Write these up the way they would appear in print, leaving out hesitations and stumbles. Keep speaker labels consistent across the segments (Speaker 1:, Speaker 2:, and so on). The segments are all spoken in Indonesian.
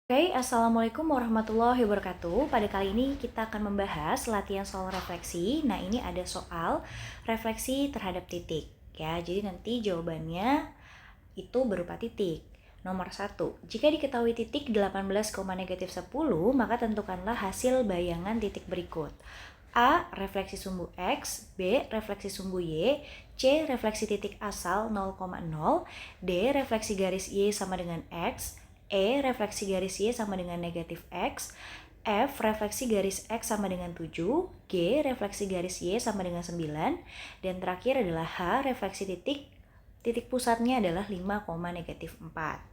Speaker 1: Oke, Assalamualaikum warahmatullahi wabarakatuh. Pada kali ini kita akan membahas latihan soal refleksi. Nah, ini ada soal refleksi terhadap titik. Ya, jadi nanti jawabannya itu berupa titik. Nomor 1, jika diketahui titik 18, negatif 10, maka tentukanlah hasil bayangan titik berikut. A. Refleksi sumbu X, B. Refleksi sumbu Y, C. Refleksi titik asal 0,0, D. Refleksi garis Y sama dengan X, E. Refleksi garis Y sama dengan negatif X, F. Refleksi garis X sama dengan 7, G. Refleksi garis Y sama dengan 9, dan terakhir adalah H. Refleksi titik pusatnya adalah 5, negatif 4.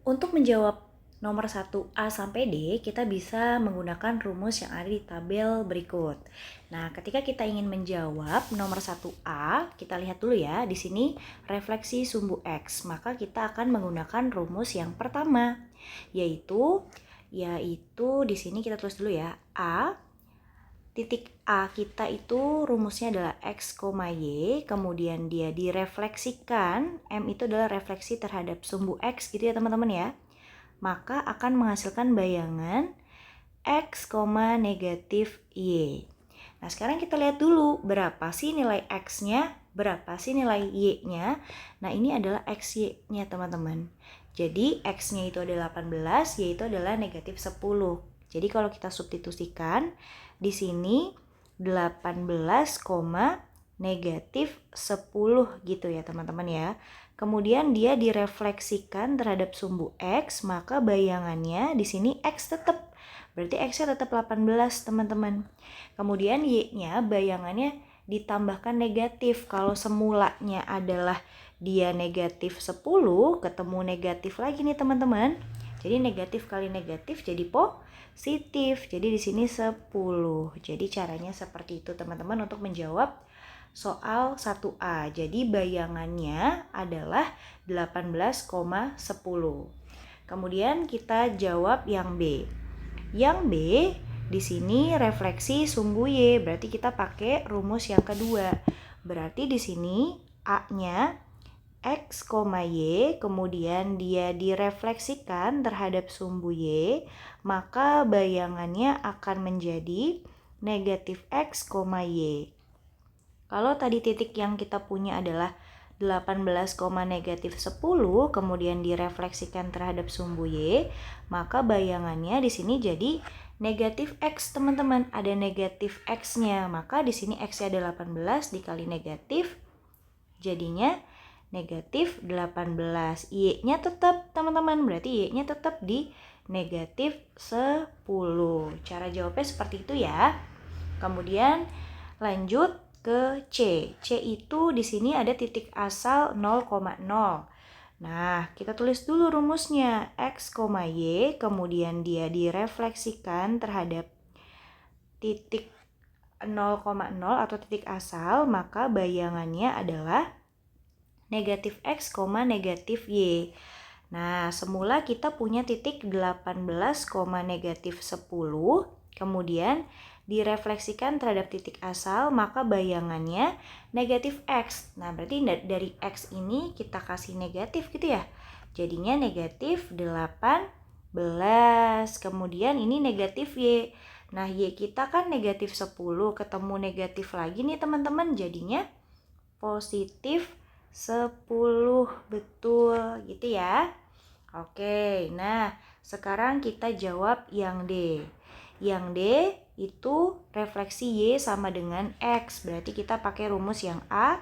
Speaker 1: Untuk menjawab nomor 1A sampai D, kita bisa menggunakan rumus yang ada di tabel berikut. Nah, ketika kita ingin menjawab nomor 1A, kita lihat dulu ya, di sini refleksi sumbu X, maka kita akan menggunakan rumus yang pertama, yaitu di sini kita tulis dulu ya, titik A kita itu rumusnya adalah X, Y, kemudian dia direfleksikan, M itu adalah refleksi terhadap sumbu X gitu ya teman-teman ya. Maka akan menghasilkan bayangan X, negatif Y. Nah, sekarang kita lihat dulu berapa sih nilai X-nya, berapa sih nilai Y-nya. Nah, ini adalah XY-nya teman-teman. Jadi, X-nya itu adalah 18, Y itu adalah negatif 10. Jadi, kalau kita substitusikan, di sini 18, negatif 10 gitu ya teman-teman ya. Kemudian dia direfleksikan terhadap sumbu X, maka bayangannya di sini X tetap. Berarti X-nya tetap 18 teman-teman. Kemudian Y-nya bayangannya ditambahkan negatif. Kalau semulanya adalah dia negatif 10, ketemu negatif lagi nih teman-teman. Jadi negatif kali negatif jadi positif. Jadi di sini 10. Jadi caranya seperti itu teman-teman untuk menjawab soal 1A. Jadi bayangannya adalah 18,10. Kemudian kita jawab yang B. Yang B di sini refleksi sumbu Y, berarti kita pakai rumus yang kedua. Berarti di sini A-nya X, Y, kemudian dia direfleksikan terhadap sumbu Y, maka bayangannya akan menjadi negatif X, Y. Kalau tadi titik yang kita punya adalah 18, negatif 10, kemudian direfleksikan terhadap sumbu Y, maka bayangannya di sini jadi negatif X, teman-teman. Ada negatif X-nya, maka di sini X-nya ada 18 dikali negatif, jadinya negatif 18. Y-nya tetap, teman-teman. Berarti Y-nya tetap di negatif 10. Cara jawabnya seperti itu ya. Kemudian lanjut ke C. C itu di sini ada titik asal 0,0. Nah, kita tulis dulu rumusnya. X, Y, kemudian dia direfleksikan terhadap titik 0,0 atau titik asal, maka bayangannya adalah negatif X, negatif Y. Nah, semula kita punya titik 18, negatif 10, kemudian direfleksikan terhadap titik asal, maka bayangannya negatif X. Nah, berarti dari X ini kita kasih negatif gitu ya. Jadinya negatif 18, kemudian ini negatif Y. Nah, Y kita kan negatif 10, ketemu negatif lagi nih teman-teman, jadinya positif 10, betul gitu ya. Oke, nah sekarang kita jawab yang D. Yang D itu refleksi Y sama dengan X. Berarti kita pakai rumus yang A,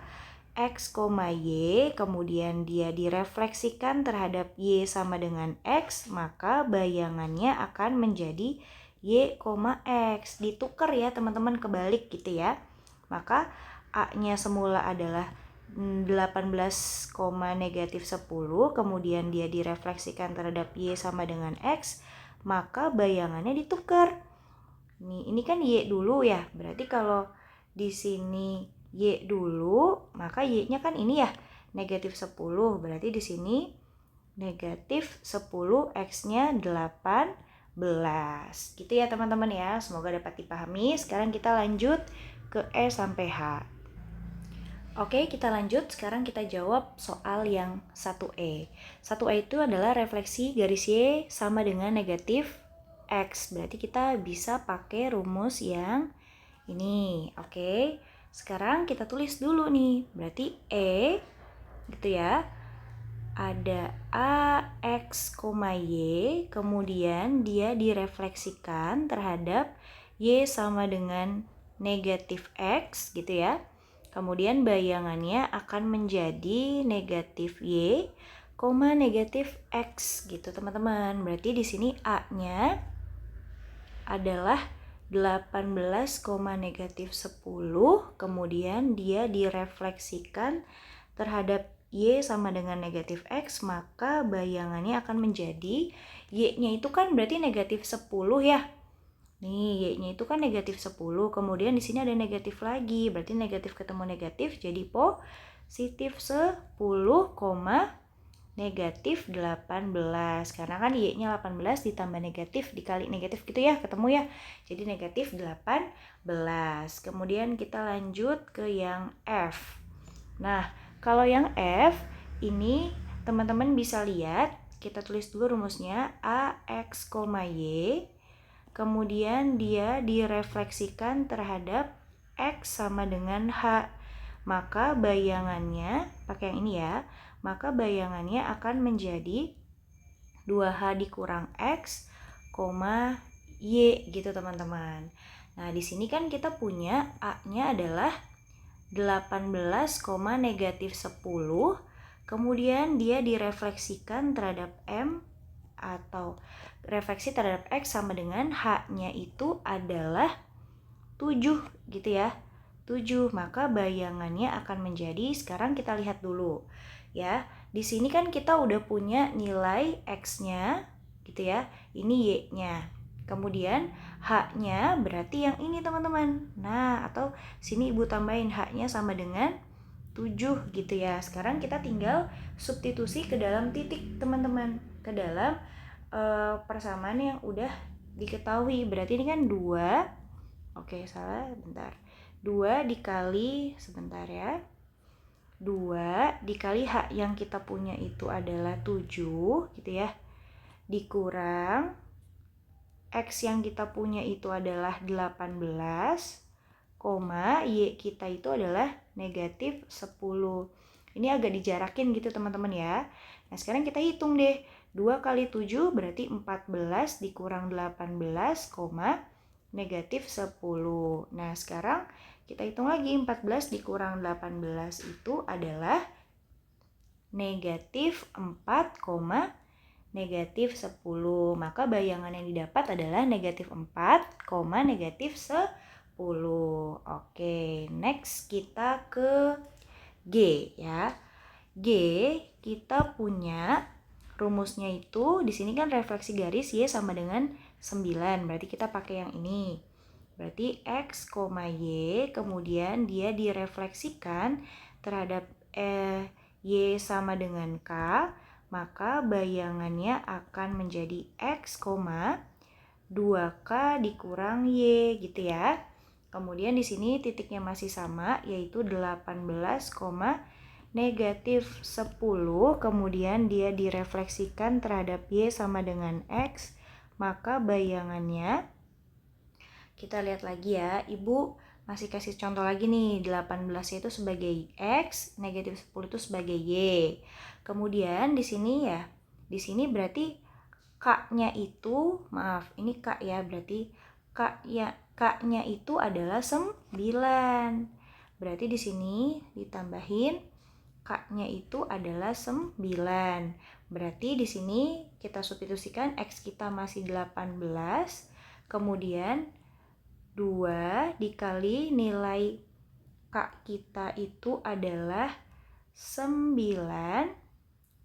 Speaker 1: X, Y, kemudian dia direfleksikan terhadap Y sama dengan X, maka bayangannya akan menjadi Y, X. Ditukar ya teman-teman, kebalik gitu ya. Maka A-nya semula adalah 18, negatif 10, kemudian dia direfleksikan terhadap Y sama dengan X, maka bayangannya ditukar. Ini kan Y dulu ya, berarti kalau di sini Y dulu, maka Y-nya kan ini ya, negatif 10, berarti di sini negatif 10, X-nya 18. Gitu ya teman-teman ya, semoga dapat dipahami. Sekarang kita lanjut ke E sampai H. Oke, kita lanjut. Sekarang kita jawab soal yang 1E. 1E itu adalah refleksi garis Y sama dengan negatif X. Berarti kita bisa pakai rumus yang ini. Oke, sekarang kita tulis dulu nih. Berarti E gitu ya. Ada AX, Y, kemudian dia direfleksikan terhadap Y sama dengan negatif X gitu ya. Kemudian bayangannya akan menjadi negatif Y, negatif X gitu teman-teman. Berarti di sini A-nya adalah 18, negatif 10, kemudian dia direfleksikan terhadap Y sama dengan negatif X, maka bayangannya akan menjadi Y-nya itu kan berarti negatif 10 ya. Nih, Y-nya itu kan negatif 10, kemudian di sini ada negatif lagi, berarti negatif ketemu negatif jadi positif 10, negatif 18. Karena kan Y-nya 18 ditambah negatif dikali negatif gitu ya, ketemu ya. Jadi negatif 18. Kemudian kita lanjut ke yang F. Nah, kalau yang F ini teman-teman bisa lihat, kita tulis dulu rumusnya AX, Y. Kemudian dia direfleksikan terhadap X sama dengan H. Maka bayangannya, pakai yang ini ya, maka bayangannya akan menjadi 2H dikurang X, Y gitu teman-teman. Nah, di sini kan kita punya A-nya adalah 18, negatif 10. Kemudian dia direfleksikan terhadap M atau refleksi terhadap X sama dengan H-nya itu adalah 7 gitu ya. 7, maka bayangannya akan menjadi, sekarang kita lihat dulu ya. Di sini kan kita udah punya nilai X-nya gitu ya. Ini Y-nya. Kemudian H-nya berarti yang ini teman-teman. Nah, atau sini Ibu tambahin H-nya sama dengan 7 gitu ya. Sekarang kita tinggal substitusi ke dalam titik teman-teman. Ke dalam persamaan yang udah diketahui. Berarti ini kan 2. Oke, salah, bentar. 2 dikali, sebentar ya. 2 dikali H yang kita punya itu adalah 7 gitu ya. Dikurang X yang kita punya itu adalah 18, Y kita itu adalah negatif 10. Ini agak dijarakin gitu teman-teman ya. Nah, sekarang kita hitung deh. 2 kali 7 berarti 14 dikurang 18, negatif 10. Nah, sekarang kita hitung lagi 14 dikurang 18 itu adalah negatif 4, negatif 10. Maka bayangan yang didapat adalah negatif 4, negatif 10. Oke, next kita ke G ya. G kita punya rumusnya itu di sini kan refleksi garis Y sama dengan 9. Berarti kita pakai yang ini. Berarti X, Y, kemudian dia direfleksikan terhadap Y sama dengan K, maka bayangannya akan menjadi X, 2K dikurang Y gitu ya. Kemudian di sini titiknya masih sama, yaitu 18, negatif 10, kemudian dia direfleksikan terhadap Y sama dengan X, maka bayangannya, kita lihat lagi ya, Ibu masih kasih contoh lagi nih, 18 itu sebagai X, negatif 10 itu sebagai Y. Kemudian di sini ya, di sini berarti K-nya itu, maaf, ini K ya, berarti K-nya itu adalah 9. Berarti di sini ditambahin K-nya itu adalah 9. Berarti di sini kita substitusikan X kita masih 18. Kemudian 2 dikali nilai K kita itu adalah 9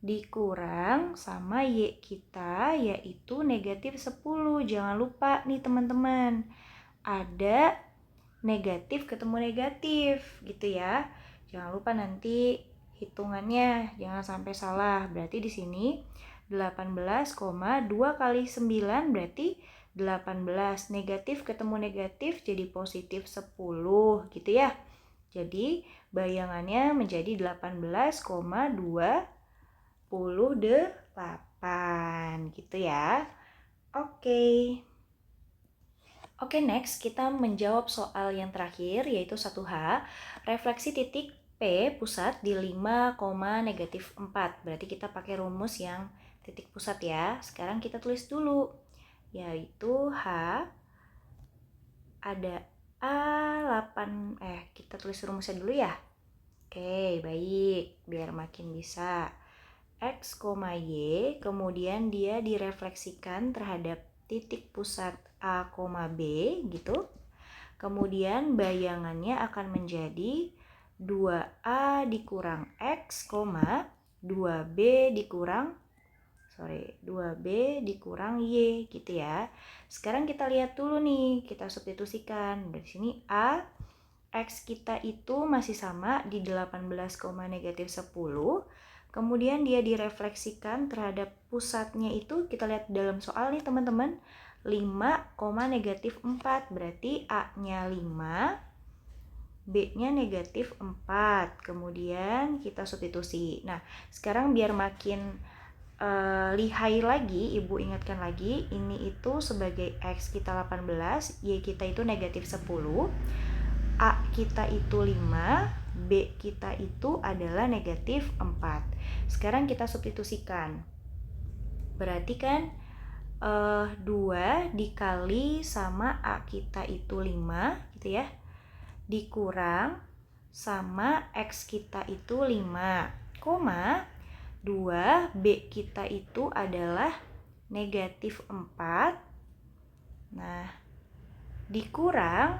Speaker 1: dikurang sama Y kita yaitu negatif 10. Jangan lupa nih teman-teman, ada negatif ketemu negatif gitu ya. Jangan lupa nanti hitungannya jangan sampai salah. Berarti di sini 18, 2 kali 9 berarti 18. Negatif ketemu negatif jadi positif 10 gitu ya. Jadi bayangannya menjadi 18,28 gitu ya. Oke. Oke, next kita menjawab soal yang terakhir yaitu 1H. Refleksi titik P pusat di 5,-4. Berarti kita pakai rumus yang titik pusat ya. Sekarang kita tulis dulu. Yaitu H ada A8. Kita tulis rumusnya dulu ya. Oke, baik. Biar makin bisa. X, Y, kemudian dia direfleksikan terhadap titik pusat A, B gitu. Kemudian bayangannya akan menjadi 2A dikurang X, 2B dikurang Y gitu ya. Sekarang kita lihat dulu nih, kita substitusikan. Dari sini A, X kita itu masih sama di 18,-10. Kemudian dia direfleksikan terhadap pusatnya itu, kita lihat dalam soal nih teman-teman, 5,-4. Berarti A-nya 5, B-nya -4. Kemudian kita substitusi. Nah, sekarang biar makin lihai lagi, Ibu ingatkan lagi, ini itu sebagai X kita 18, Y kita itu -10, A kita itu 5, B kita itu adalah -4. Sekarang kita substitusikan. Berarti kan 2 dikali sama A kita itu 5 gitu ya, dikurang sama X kita itu 5, 2 B kita itu adalah -4. Nah, dikurang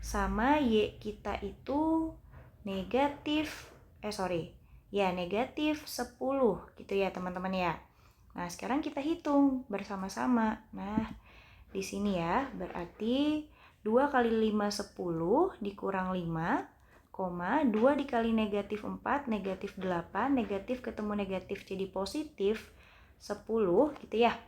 Speaker 1: sama Y kita itu -10 gitu ya teman-teman ya. Nah, sekarang kita hitung bersama-sama. Nah, di sini ya, berarti 2 kali 5 10 dikurang 5, 2 dikali -4 -8, negatif ketemu negatif jadi positif 10 gitu ya.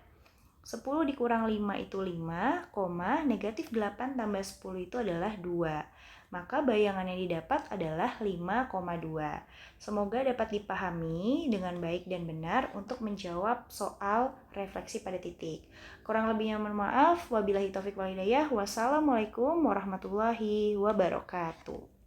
Speaker 1: 10 dikurang 5 itu 5, -8 tambah 10 itu adalah 2. Maka bayangan yang didapat adalah 5,2. Semoga dapat dipahami dengan baik dan benar untuk menjawab soal refleksi pada titik. Kurang lebihnya mohon maaf. Wabillahi taufiq wal hidayah. Wassalamualaikum warahmatullahi wabarakatuh.